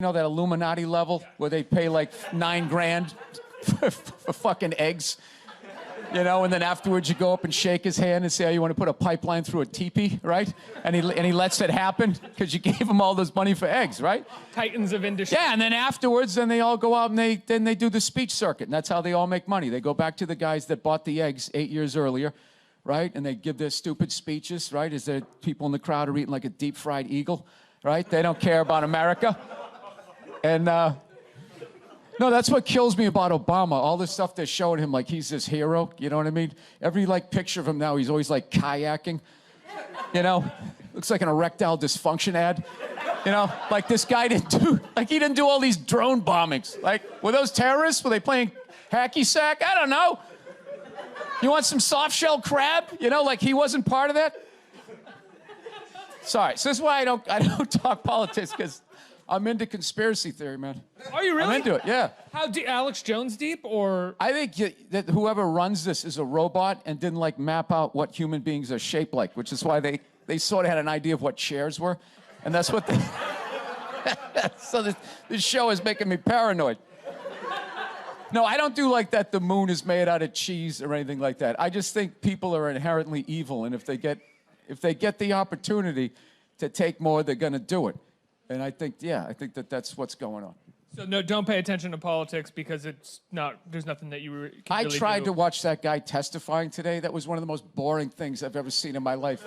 You know, that Illuminati level where they pay like $9 grand for fucking eggs? You know, and then afterwards you go up and shake his hand and say, oh, you want to put a pipeline through a teepee, right? And he lets it happen because you gave him all this money for eggs, right? Titans of industry. Yeah, and then afterwards, then they all go out and they do the speech circuit, and that's how they all make money. They go back to the guys that bought the eggs 8 years earlier, right? And they give their stupid speeches, right? As the people in the crowd are eating like a deep-fried eagle, right? They don't care about America. And, no, that's what kills me about Obama. All this stuff they're showing him like he's this hero, you know what I mean? Every, like, picture of him now, he's always, like, kayaking, you know? Looks like an erectile dysfunction ad, you know? Like, this guy he didn't do all these drone bombings. Like, were those terrorists? Were they playing hacky sack? I don't know. You want some soft-shell crab? You know, like he wasn't part of that? Sorry, so this is why I don't talk politics, because I'm into conspiracy theory, man. Are you really? I'm into it, yeah. How deep? Alex Jones deep, or? I think that whoever runs this is a robot and didn't, like, map out what human beings are shaped like, which is why they sort of had an idea of what chairs were, and that's what they... So this show is making me paranoid. No, I don't do like that the moon is made out of cheese or anything like that. I just think people are inherently evil, and if they get the opportunity to take more, they're gonna do it. And I think that's what's going on. So no, don't pay attention to politics because there's nothing that you can I really tried do. to watch that guy testifying today. That was one of the most boring things I've ever seen in my life.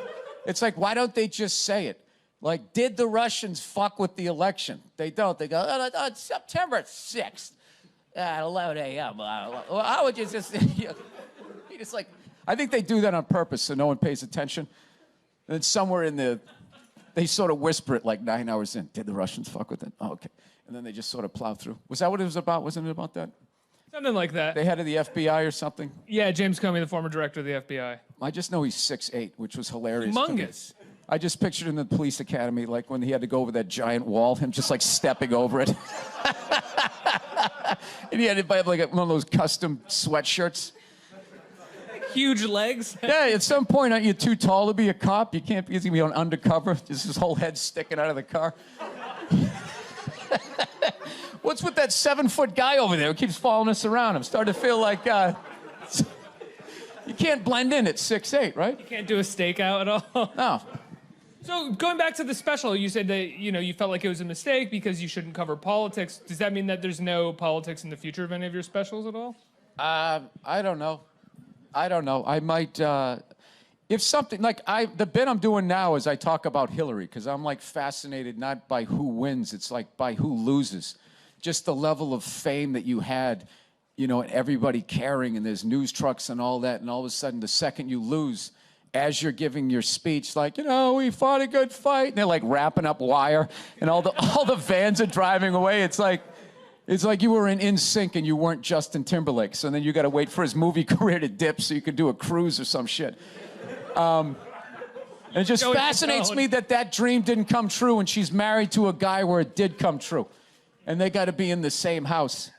It's like, why don't they just say it? Like, did the Russians fuck with the election? They don't. They go, oh, it's September 6th at 11 a.m. How would you just... It's like, I think they do that on purpose so no one pays attention. And then somewhere in the... They sort of whisper it like 9 hours in. Did the Russians fuck with it? Oh, okay. And then they just sort of plow through. Was that what it was about? Wasn't it about that? Something like that. They head of the FBI or something? Yeah, James Comey, the former director of the FBI. I just know he's 6'8", which was hilarious. Humongous. I just pictured him in the police academy, like when he had to go over that giant wall, him just like stepping over it. And he had to buy like one of those custom sweatshirts. Huge legs. Yeah, at some point, aren't you too tall to be a cop? You can't be on undercover. Just his whole head sticking out of the car. What's with that 7-foot guy over there who keeps following us around? I'm starting to feel like you can't blend in at 6'8", right? You can't do a stakeout at all. No. So going back to the special, you said that you felt like it was a mistake because you shouldn't cover politics. Does that mean that there's no politics in the future of any of your specials at all? I don't know. I might, if something, like the bit I'm doing now is I talk about Hillary, because I'm like fascinated not by who wins, it's like by who loses. Just the level of fame that you had, you know, and everybody caring, and there's news trucks and all that, and all of a sudden the second you lose, as you're giving your speech, like, you know, we fought a good fight, and they're like wrapping up wire, and all the vans are driving away. It's like you were in sync and you weren't Justin Timberlake. So then you got to wait for his movie career to dip so you could do a cruise or some shit. And it just fascinates me that dream didn't come true, and she's married to a guy where it did come true. And they got to be in the same house.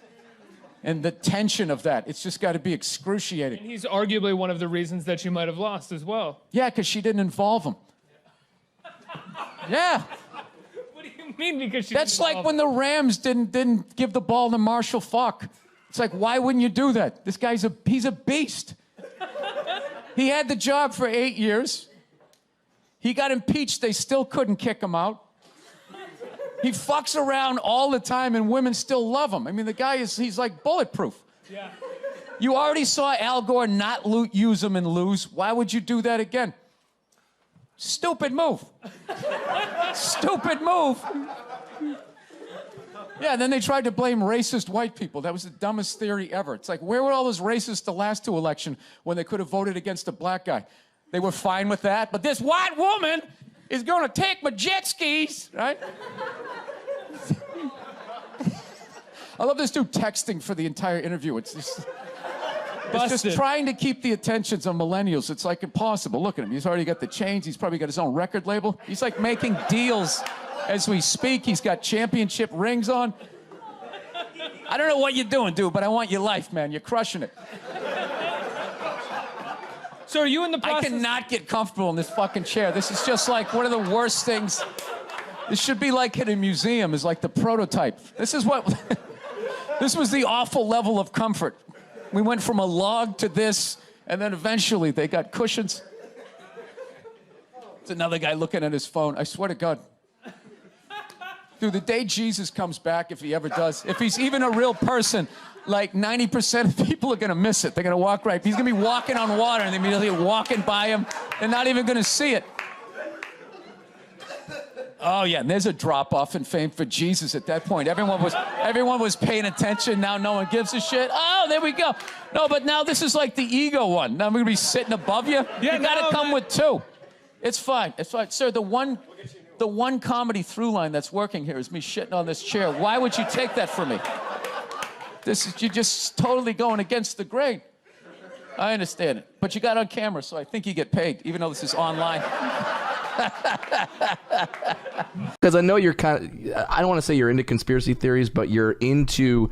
And the tension of that, it's just got to be excruciating. And he's arguably one of the reasons that she might have lost as well. Yeah, because she didn't involve him. Yeah. Mean because that's like when the Rams didn't give the ball to Marshall Faulk. It's like, why wouldn't you do that? This guy's he's a beast. He had the job for 8 years. He got impeached. They still couldn't kick him out. He fucks around all the time, and women still love him. I mean, the guy he's like bulletproof. Yeah. You already saw Al Gore not use him and lose. Why would you do that again? Stupid move. Stupid move. Yeah, and then they tried to blame racist white people. That was the dumbest theory ever. It's like, where were all those racists the last two elections when they could have voted against a black guy? They were fine with that, but this white woman is going to take my jet skis, right? I love this dude texting for the entire interview. It's just trying to keep the attentions of millennials. It's like impossible. Look at him. He's already got the chains. He's probably got his own record label. He's like making deals as we speak. He's got championship rings on. I don't know what you're doing, dude, but I want your life, man. You're crushing it. So are you in the process? I cannot get comfortable in this fucking chair. This is just like one of the worst things. This should be like in a museum, is like the prototype. This is what, this was the awful level of comfort. We went from a log to this, and then eventually they got cushions. It's another guy looking at his phone. I swear to God. Dude, the day Jesus comes back, if he ever does, if he's even a real person, like 90% of people are gonna miss it. They're gonna walk right. He's gonna be walking on water and they're immediately walking by him. They're not even gonna see it. Oh yeah, and there's a drop-off in fame for Jesus at that point. Everyone was paying attention. Now no one gives a shit. Oh, there we go. No, but now this is like the ego one. Now I'm gonna be sitting above you. Yeah, you gotta no, come man. with two. It's fine. It's fine. Sir, the one comedy through line that's working here is me shitting on this chair. Why would you take that from me? You're just totally going against the grain. I understand it. But you got on camera, so I think you get paid, even though this is online. Because I know you're kind of, I don't want to say you're into conspiracy theories, but you're into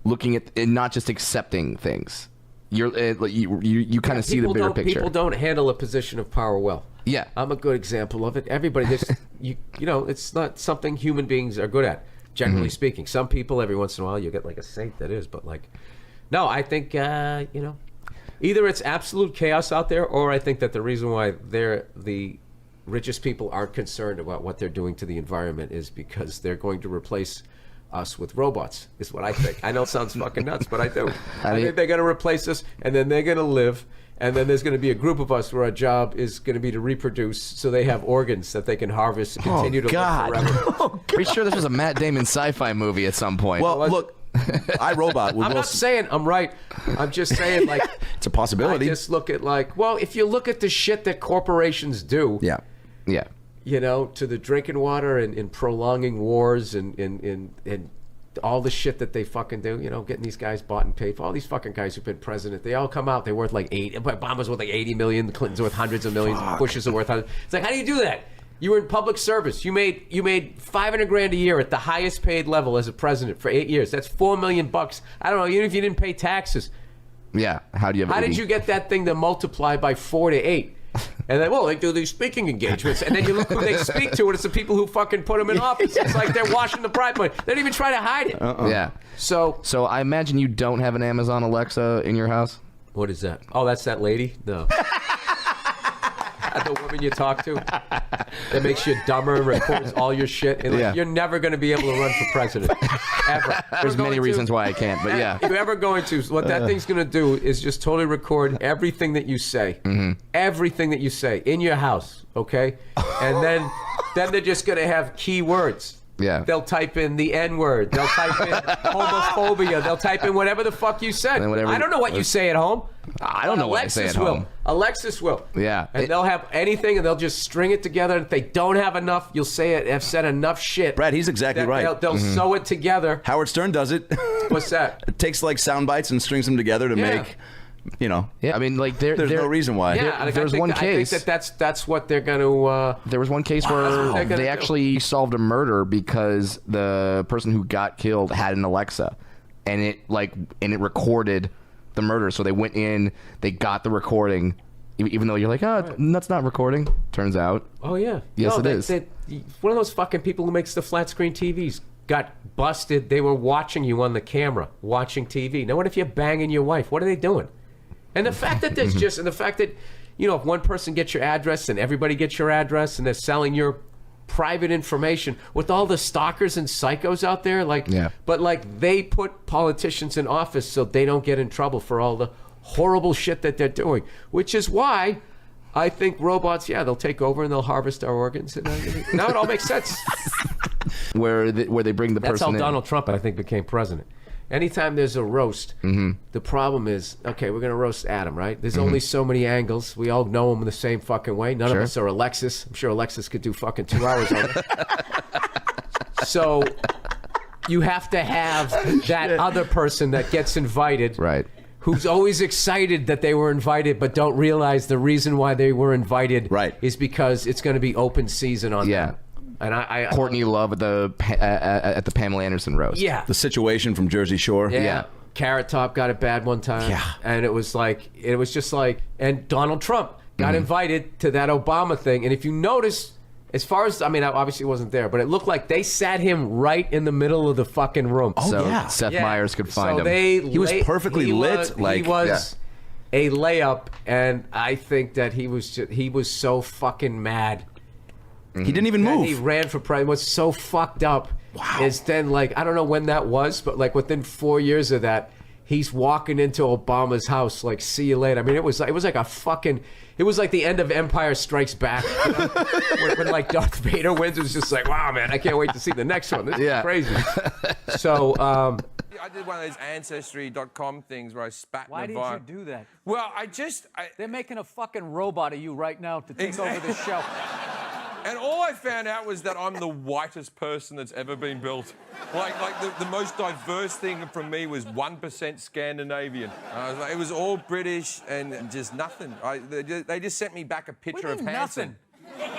looking at and not just accepting things. You kind of see the bigger picture. People don't handle a position of power well. Yeah. I'm a good example of it. Everybody, you know, it's not something human beings are good at, generally speaking. Some people, every once in a while, you get like a saint that is, but like, no, I think, you know, either it's absolute chaos out there, or I think that the reason why the richest people aren't concerned about what they're doing to the environment is because they're going to replace us with robots, is what I think. I know it sounds fucking nuts, but I do. I think they're going to replace us, and then they're going to live, and then there's going to be a group of us where our job is going to be to reproduce, so they have organs that they can harvest and continue to live forever. Pretty sure this was a Matt Damon sci-fi movie at some point. Well, look, iRobot. I'm not saying I'm right. I'm just saying, like, it's a possibility. I just look at, like, well, if you look at the shit that corporations do, yeah. you know, to the drinking water and prolonging wars and all the shit that they fucking do, you know, getting these guys bought and paid for. All these fucking guys who've been president, they all come out, they're worth like Obama's worth like 80 million, the Clintons are worth hundreds of millions, Bush's are worth hundreds. It's like, how do you do that? You were in public service. You made $500,000 a year at the highest paid level as a president for 8 years. That's $4 million. I don't know, even if you didn't pay taxes. Yeah. How did you get that thing to multiply by 4 to 8? And then, well, they do these speaking engagements, and then you look who they speak to, and it's the people who fucking put them in office. It's like they're washing the pride money. They don't even try to hide it. Yeah. So I imagine you don't have an Amazon Alexa in your house? what is that? Oh, that's that lady? No. The woman you talk to that makes you dumber and records all your shit. And like, you're never going to be able to run for president. Ever. There's many reasons why I can't, but yeah. If you're ever going to, what that thing's going to do is just totally record everything that you say. Everything that you say in your house, okay? And then they're just going to have key words. Yeah. They'll type in the N-word. They'll type in homophobia. They'll type in whatever the fuck you said. I don't know what you say at home. I don't know what I say at home. Alexis will. Yeah. And they'll have anything, and they'll just string it together. If they don't have enough, you'll say it. Have said enough shit. Brad, he's exactly right. They'll sew it together. Howard Stern does it. What's that? It takes like sound bites and strings them together to make, you know. Yeah, I mean, like there's no reason why. Yeah, there's one case. I think that's what they're going to. There was one case where they actually solved a murder because the person who got killed had an Alexa, and it recorded the murder. So they went in, they got the recording, even though you're like, oh, that's not recording. Turns out. Oh yeah. Yes, it is. One of those fucking people who makes the flat screen TVs got busted. They were watching you on the camera, watching TV. Now, what if you're banging your wife? What are they doing? And the fact that there's and the fact that, you know, if one person gets your address and everybody gets your address and they're selling your private information with all the stalkers and psychos out there, but like they put politicians in office so they don't get in trouble for all the horrible shit that they're doing, which is why I think robots, they'll take over and they'll harvest our organs. And now it all makes sense. Where they bring the person in. That's how Donald Trump, I think, became president. Anytime there's a roast, the problem is, okay, we're going to roast Adam, right? There's only so many angles. We all know him the same fucking way. None of us are Alexis. I'm sure Alexis could do fucking 2 hours on it. So you have to have that other person that gets invited. Right. Who's always excited that they were invited, but don't realize the reason why they were invited is because it's going to be open season on them. And Courtney Love at the Pamela Anderson roast. Yeah. The Situation from Jersey Shore. Yeah. Carrot Top got it bad one time. Yeah. And it was just like, and Donald Trump got invited to that Obama thing. And if you notice As far as, I mean, I obviously wasn't there, but it looked like they sat him right in the middle of the fucking room. So yeah. Seth Meyers could find so him. He was perfectly lit. He was a layup, and I think that he was so fucking mad. He didn't even And move. he ran for president. What's so fucked up is then, like, I don't know when that was, but like within 4 years of that, he's walking into Obama's house, like, see you later. I mean, it was like a fucking, it was like the end of Empire Strikes Back. You know? when like Darth Vader wins, it was just like, wow, man, I can't wait to see the next one. This is crazy. So, I did one of those Ancestry.com things where I spat Why in did a you vine. do that? Well, They're making a fucking robot of you right now to take over the show. And all I found out was that I'm the whitest person that's ever been built. Like the most diverse thing from me was 1% Scandinavian. I was like, it was all British and just nothing. They just sent me back a picture of Hanson. Nothing.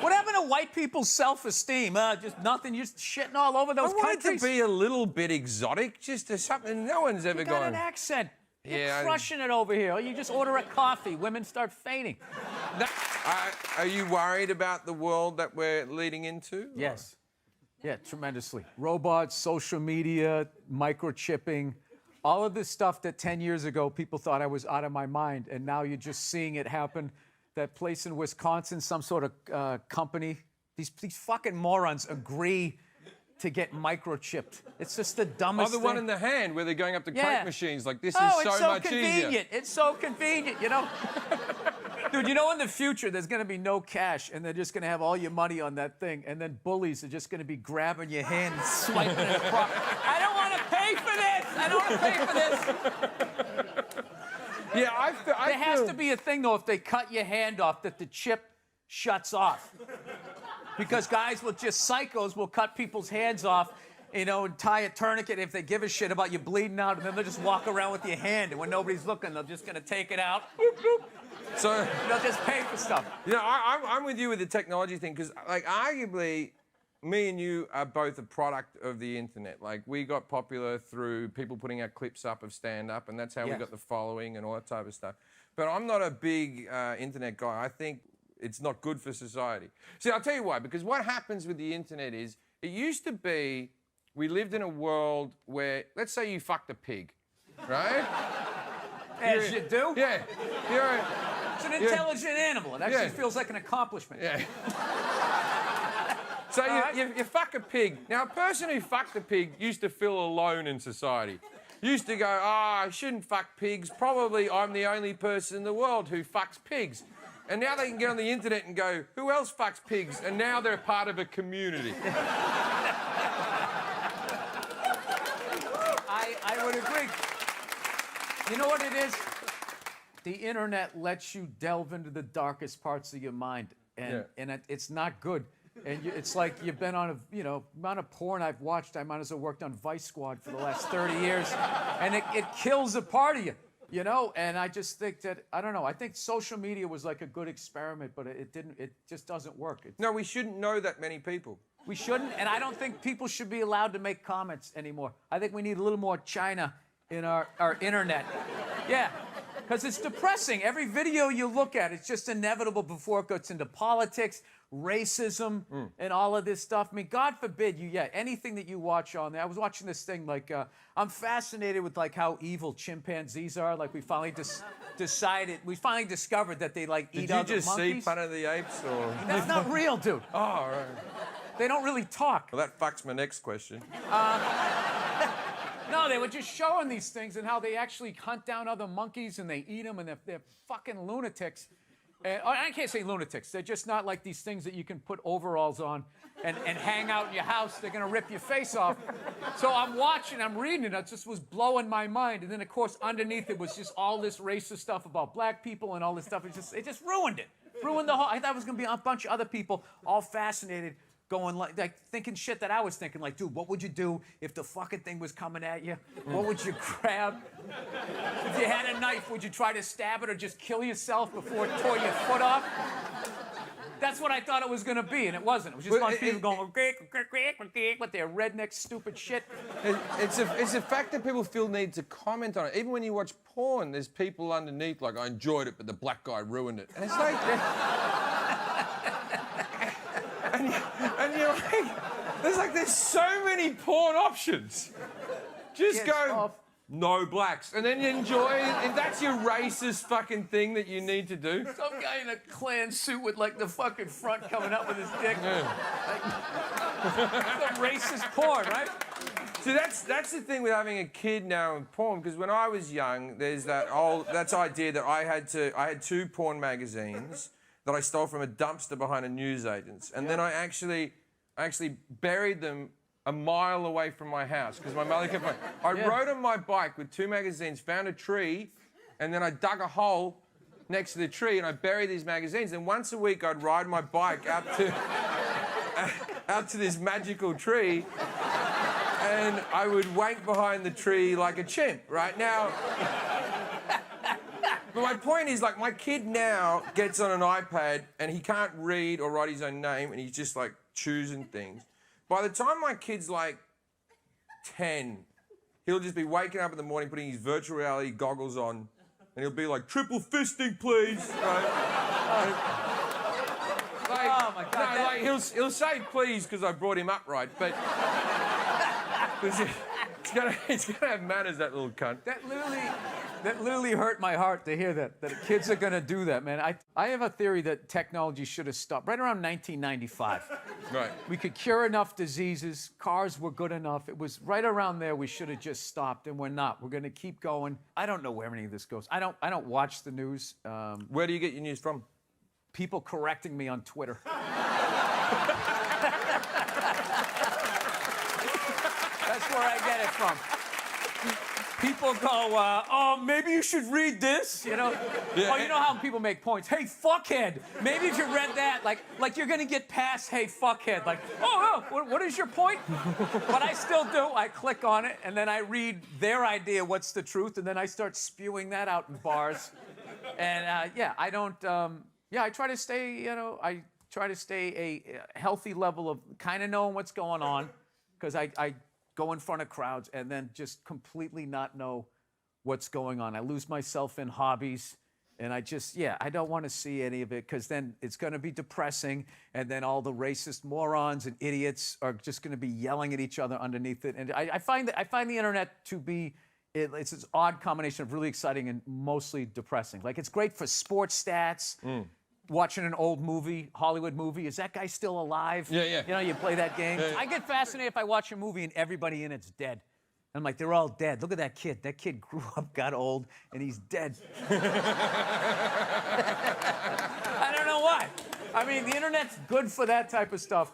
What happened to white people's self-esteem? Just nothing. You're shitting all over those I wanted countries. to be a little bit exotic, just to something no one's ever You got gone. an accent. You're Yeah, crushing it over here. Or you just order a coffee. Women start fainting. Are you worried about the world that we're leading into? Yes. Yeah, tremendously. Robots, social media, microchipping, all of this stuff that 10 years ago people thought I was out of my mind, and now you're just seeing it happen. That place in Wisconsin, some sort of company, these fucking morons agree to get microchipped. It's just the dumbest Oh, the one thing. in the hand where they're going up to Coke machines. Like, this is it's so much convenient. easier. It's so convenient, you know? Dude, you know in the future there's going to be no cash, and they're just going to have all your money on that thing, and then bullies are just going to be grabbing your hand and swiping it across. I don't want to pay for this! I don't want to pay for this! Yeah, I There has to be a thing, though, if they cut your hand off, that the chip shuts off. Because guys will psychos will cut people's hands off, you know, and tie a tourniquet if they give a shit about you bleeding out, and then they'll just walk around with your hand, and when nobody's looking, they're just gonna take it out. So They'll just pay for stuff. you know, I'm with you with the technology thing because, like, arguably, me and you are both a product of the internet. Like, we got popular through people putting our clips up of stand-up, and that's how we Yes. got the following and all that type of stuff. But I'm not a big internet guy. I think it's not good for society. See, I'll tell you why. Because what happens with the internet is, it used to be, we lived in a world where, let's say you fucked a pig, right? As you do. Yeah. It's an intelligent animal. It actually Yeah. feels like an accomplishment. Yeah. So you fuck a pig. Now, a person who fucked a pig used to feel alone in society. Used to go, I shouldn't fuck pigs. Probably I'm the only person in the world who fucks pigs. And now they can get on the internet and go, who else fucks pigs? And now they're part of a community. I would agree. You know what it is? The internet lets you delve into the darkest parts of your mind, and it's not good. And it's like you've been on amount of porn I've watched. I might as well worked on Vice Squad for the last 30 years, and it kills a part of you, you know. And I just think that I don't know. I think social media was like a good experiment, but it didn't. It just doesn't work. No, we shouldn't know that many people. We shouldn't, and I don't think people should be allowed to make comments anymore. I think we need a little more China in our internet. Yeah, because it's depressing. Every video you look at, it's just inevitable before it gets into politics, racism, and all of this stuff. I mean, God forbid anything that you watch on there. I was watching this thing, like, I'm fascinated with, like, how evil chimpanzees are. Like, we finally discovered that they, like, eat Did you other just monkeys. see Planet of the Apes? Or? That's not real, dude. Oh, right. They don't really talk. Well, that fucks my next question. No, they were just showing these things and how they actually hunt down other monkeys and they eat them, and they're fucking lunatics. I can't say lunatics. They're just not like these things that you can put overalls on and hang out in your house. They're going to rip your face off. So I'm watching, I'm reading it. It just was blowing my mind. And then, of course, underneath it was just all this racist stuff about black people and all this stuff. It just ruined it. Ruined the whole... I thought it was going to be a bunch of other people all fascinated, going like thinking shit that I was thinking, like, dude, what would you do if the fucking thing was coming at you? What would you grab? If you had a knife, would you try to stab it or just kill yourself before it tore your foot off? That's what I thought it was gonna be, and it wasn't. It was just a bunch of people going with their redneck stupid shit. It's a fact that people feel need to comment on it. Even when you watch porn, there's people underneath like, I enjoyed it, but the black guy ruined it. And it's like... there's so many porn options. Just Gets go, off. no blacks, and then you enjoy it. If that's your racist fucking thing that you need to do. Some guy in a Klan suit with like the fucking front coming up with his dick. Some racist porn, right? See, that's the thing with having a kid now in porn, because when I was young, there's that idea that I had 2 porn magazines that I stole from a dumpster behind a newsagent's, and then I actually buried them a mile away from my house because my mother kept. I rode on my bike with 2 magazines, found a tree, and then I dug a hole next to the tree and I buried these magazines. And once a week I'd ride my bike out to this magical tree, and I would wank behind the tree like a chimp. Right now. But my point is, like, my kid now gets on an iPad and he can't read or write his own name, and he's just like choosing things. By the time my kid's like 10, he'll just be waking up in the morning, putting his virtual reality goggles on, and he'll be like, triple fisting, please. Right? Oh my God. No, like he'll say please because I brought him up right, but it's gonna have manners, that little cunt. That literally hurt my heart to hear that kids are going to do that, man. I have a theory that technology should have stopped right around 1995. Right. We could cure enough diseases. Cars were good enough. It was right around there we should have just stopped, and we're not. We're going to keep going. I don't know where any of this goes. I don't watch the news. Where do you get your news from? People correcting me on Twitter. That's where I get it from. People go, oh, maybe you should read this, you know? Yeah. Oh, you know how people make points? Hey, fuckhead, maybe if you read that, like you're gonna get past, hey, fuckhead. Like, oh, what is your point? But I still do. I click on it, and then I read their idea, what's the truth, and then I start spewing that out in bars. And, yeah, I don't, I try to stay, I try to stay a healthy level of kind of knowing what's going on, because I go in front of crowds and then just completely not know what's going on. I lose myself in hobbies, and I don't want to see any of it, because then it's going to be depressing, and then all the racist morons and idiots are just going to be yelling at each other underneath it. And I find the internet to be it's this odd combination of really exciting and mostly depressing. Like, it's great for sports stats. Watching an old movie, Hollywood movie, is that guy still alive? Yeah. You know, you play that game. Yeah. I get fascinated if I watch a movie and everybody in it's dead. I'm like, they're all dead. Look at that kid. That kid grew up, got old, and he's dead. I don't know why. I mean, the internet's good for that type of stuff.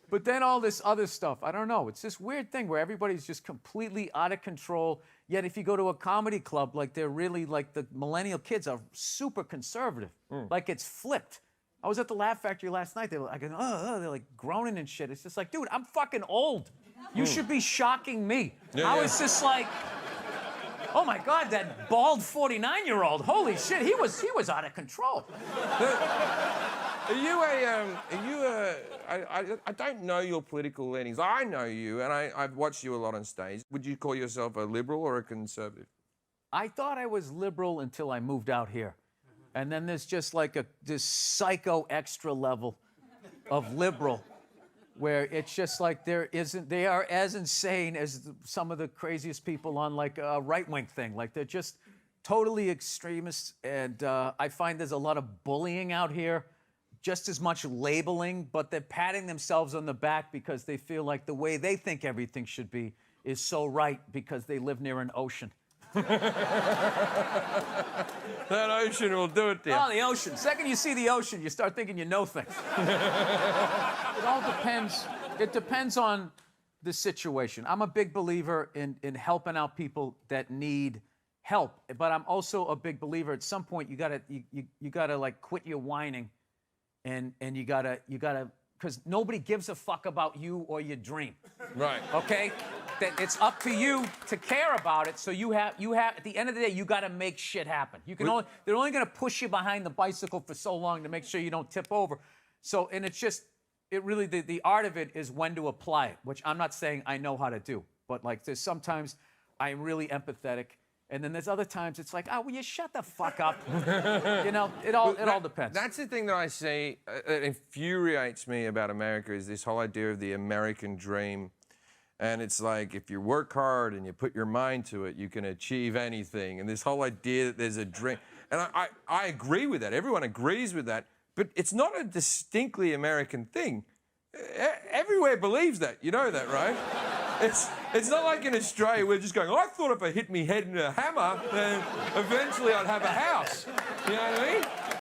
But then all this other stuff, I don't know. It's this weird thing where everybody's just completely out of control. Yet if you go to a comedy club, like, they're really, like, the millennial kids are super conservative. Like, it's flipped. I was at the Laugh Factory last night. They were like, they're like groaning and shit. It's just like, dude, I'm fucking old. You should be shocking me. I was just like, oh my God, that bald 49-year-old. Holy shit, he was out of control. I don't know your political leanings. I know you, and I've watched you a lot on stage. Would you call yourself a liberal or a conservative? I thought I was liberal until I moved out here. And then there's just like this psycho extra level of liberal where it's just like they are as insane as some of the craziest people on like a right-wing thing. Like, they're just totally extremists. And I find there's a lot of bullying out here, just as much labeling, but they're patting themselves on the back because they feel like the way they think everything should be is so right because they live near an ocean. That ocean will do it to you. Oh, the ocean. Second you see the ocean, you start thinking you know things. It all depends. It depends on the situation. I'm a big believer in helping out people that need help, but I'm also a big believer at some point you gotta like quit your whining, and you gotta because nobody gives a fuck about you or your dream. Right. Okay? That it's up to you to care about it. So you have at the end of the day, you got to make shit happen. They're only going to push you behind the bicycle for so long to make sure you don't tip over. So, and it's just, it really, the art of it is when to apply it, which I'm not saying I know how to do, but like there's sometimes I'm really empathetic And then there's other times it's like, oh, will you shut the fuck up? You know, it all depends. That's the thing that I see that infuriates me about America is this whole idea of the American dream. And it's like, if you work hard and you put your mind to it, you can achieve anything. And this whole idea that there's a dream. And I agree with that. Everyone agrees with that. But it's not a distinctly American thing. Everywhere believes that. You know that, right? It's not like in Australia we're just going, I thought if I hit me head in a hammer, then eventually I'd have a house. You know what I mean?